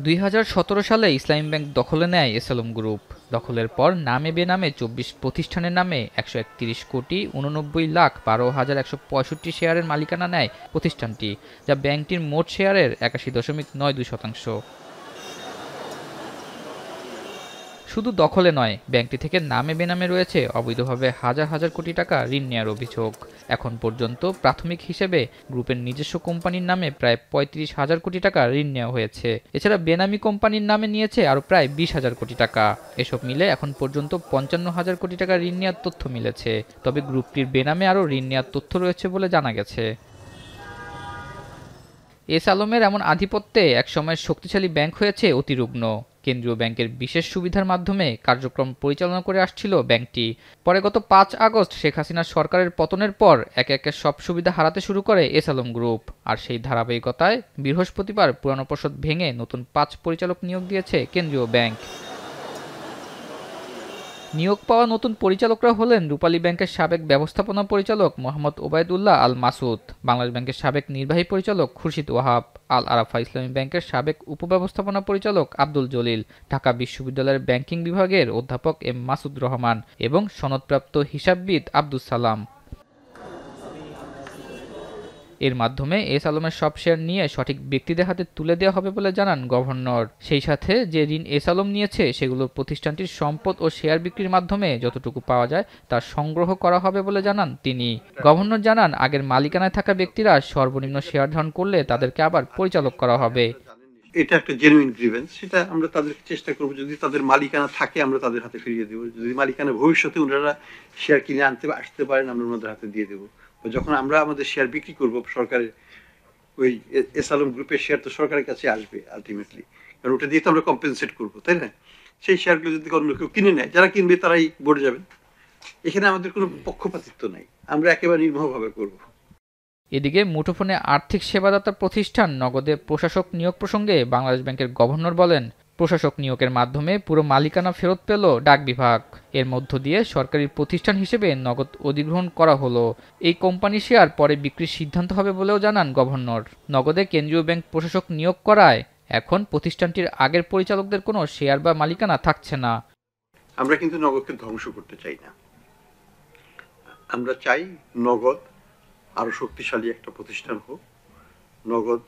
2017 সালে ইসলামী ব্যাংক দখলে নেয় এসএলএম গ্রুপ। দখলের পর নামে বেনামে 24 প্রতিষ্ঠানের নামে 131,89,12,165 শেয়ারের মালিকানা নেয় প্রতিষ্ঠানটি, যা ব্যাংকটির মোট শেয়ারের 81.92%। শুধু দখলে নয়, ব্যাংকটি থেকে নামে বেনামে রয়েছে অবৈধভাবে হাজার হাজার কোটি টাকা ঋণ নেওয়ার অভিযোগ। এখন পর্যন্ত প্রাথমিক হিসেবে গ্রুপের নিজস্ব কোম্পানির নামে প্রায় 35,000 কোটি টাকা ঋণ নেওয়া হয়েছে। এছাড়া বেনামি কোম্পানির নামে নিয়েছে আরও প্রায় 20,000 কোটি টাকা। এসব মিলে এখন পর্যন্ত 55,000 কোটি টাকা ঋণ নেওয়ার তথ্য মিলেছে। তবে গ্রুপটির বেনামে আরও ঋণ নেওয়ার তথ্য রয়েছে বলে জানা গেছে। এসআলমের এমন আধিপত্যে একসময়ের শক্তিশালী ব্যাংক হয়েছে অতিরুগ্ন। কেন্দ্রীয় ব্যাংকের বিশেষ সুবিধার মাধ্যমে কার্যক্রম পরিচালনা করে আসছিল ব্যাংকটি। পরে গত 5 আগস্ট শেখ হাসিনার সরকারের পতনের পর একে একে সব সুবিধা হারাতে শুরু করে এসআলম গ্রুপ। আর সেই ধারাবাহিকতায় বৃহস্পতিবার পুরানো পর্ষদ ভেঙে নতুন 5 পরিচালক নিয়োগ দিয়েছে কেন্দ্রীয় ব্যাংক। নিয়োগ পাওয়া নতুন পরিচালকরা হলেন রূপালী ব্যাংকের সাবেক ব্যবস্থাপনা পরিচালক মোহাম্মদ ওবায়দুল্লাহ আল মাসুদ, বাংলাদেশ ব্যাংকের সাবেক নির্বাহী পরিচালক খুরশিদ ওয়াহাব, আল আরাফা ইসলামী ব্যাংকের সাবেক উপব্যবস্থাপনা পরিচালক আব্দুল জলিল, ঢাকা বিশ্ববিদ্যালয়ের ব্যাংকিং বিভাগের অধ্যাপক এম মাসুদ রহমান এবং সনদপ্রাপ্ত হিসাববিদ আব্দুস সালাম। এর মাধ্যমে এসআলমের সব শেয়ার নিয়ে সঠিক ব্যক্তিদের হাতে তুলে দেওয়া হবে বলে জানান গভর্নর। সেই সাথে যে ঋণ এসআলম নিয়েছে সেগুলো প্রতিষ্ঠানটির সম্পদ ও শেয়ার বিক্রির মাধ্যমে যতটুকু পাওয়া যায় তা সংগ্রহ করা হবে বলে জানান তিনি। গভর্নর জানান, আগের মালিকানায় থাকা ব্যক্তিরা সর্বনিম্ন শেয়ার ধারণ করলে তাদেরকে আবার পরিচালক করা হবে। এটা একটা জেনুইন গ্রিভেন্স, সেটা আমরা তাদেরকে চেষ্টা করবো, যদি তাদের মালিকানা থাকে আমরা তাদের হাতে ফিরিয়ে দেবো। যদি মালিকানা ভবিষ্যতে ওনারা শেয়ার কিনে আসতে পারেন আমরা ওনাদের হাতে দিয়ে দেবো। যখন আমরা আমাদের শেয়ার বিক্রি করব, সরকারের ওই এসআলম গ্রুপের শেয়ার তো সরকারের কাছে আসবে আলটিমেটলি, কারণ ওটা দিয়ে তো আমরা কম্পেনসেট করবো, তাই না? সেই শেয়ারগুলো যদি অন্য কেউ কিনে নেয়, যারা কিনবে তারাই বোর্ডে যাবেন। এখানে আমাদের কোনো পক্ষপাতিত্ব নাই, আমরা একেবারে নির্মমভাবে করবো। এদিকে মুঠোফোনে আর্থিক সেবাদাতা প্রতিষ্ঠান নগদে প্রশাসক নিয়োগ প্রসঙ্গে বাংলাদেশ ব্যাংকের গভর্নর বলেন, প্রশাসক নিয়োগের মাধ্যমে পুরো মালিকানা ফেরত পেল ডাক বিভাগ। এর মধ্য দিয়ে সরকারি প্রতিষ্ঠান হিসেবে নগদ অধিগ্রহণ করা হলো। এই কোম্পানি শেয়ার পরে বিক্রির সিদ্ধান্ত হবে বলেও জানান গভর্নর। নগদে কেন্দ্রীয় ব্যাংক প্রশাসক নিয়োগ করায় এখন প্রতিষ্ঠানটির আগের পরিচালকদের কোনো শেয়ার বা মালিকানা থাকছে না। আমরা কিন্তু নগদকে ধ্বংস করতে চাই না, আমরা চাই নগদ আরো শক্তিশালী একটা প্রতিষ্ঠান হোক। নগদ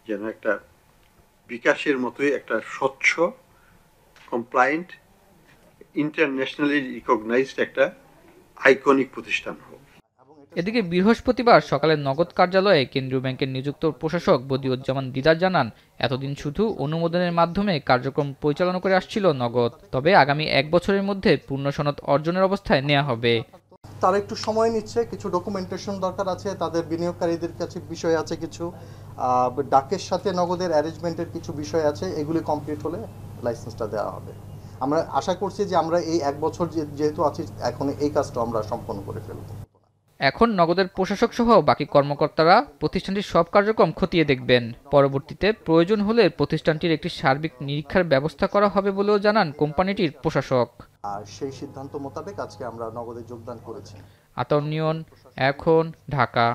যেন একটা বিকাশের মতোই একটা স্বচ্ছ, কমপ্লায়েন্ট, ইন্টারন্যাশনালি রিকগনাইজড একটা আইকনিক প্রতিষ্ঠান হোক। এদিকে বৃহস্পতিবার সকালে নগদ কার্যালয়ে কেন্দ্রীয় ব্যাংকের নিযুক্ত প্রশাসক বদিউজ্জামান দিদার জানান, এতদিন শুধু অনুমোদনের মাধ্যমে কার্যক্রম পরিচালনা করে আসছিল নগদ, তবে আগামী 1 বছরের মধ্যে পূর্ণ সনদ অর্জনের অবস্থায় নেওয়া হবে। তারা একটু সময় নিচ্ছে, কিছু ডকুমেন্টেশন দরকার আছে, তাদের বিনিয়োগকারীদের কাছে বিষয় আছে, কিছু ডাকের সাথে নগদের অ্যারেঞ্জমেন্টের কিছু বিষয় আছে, এগুলি কমপ্লিট হলে লাইসেন্সটা দেওয়া হবে। আমরা আশা করছি যে আমরা এই 1 বছর যেহেতু আছি, এখন এই কাজটা আমরা সম্পন্ন করে ফেলব। এখন নগদের প্রশাসক সহ বাকি কর্মকর্তারা প্রতিষ্ঠানটির সব কার্যক্রম খতিয়ে দেখবেন। পরবর্তীতে প্রয়োজন হলে প্রতিষ্ঠানটির একটি সার্বিক নিরীক্ষার ব্যবস্থা করা হবে বলেও জানান কোম্পানিটির প্রশাসক। আর সেই সিদ্ধান্ত মোতাবেক আজকে আমরা নগদে যোগদান করেছি। আতাউর নিয়ন, এখন, ঢাকা।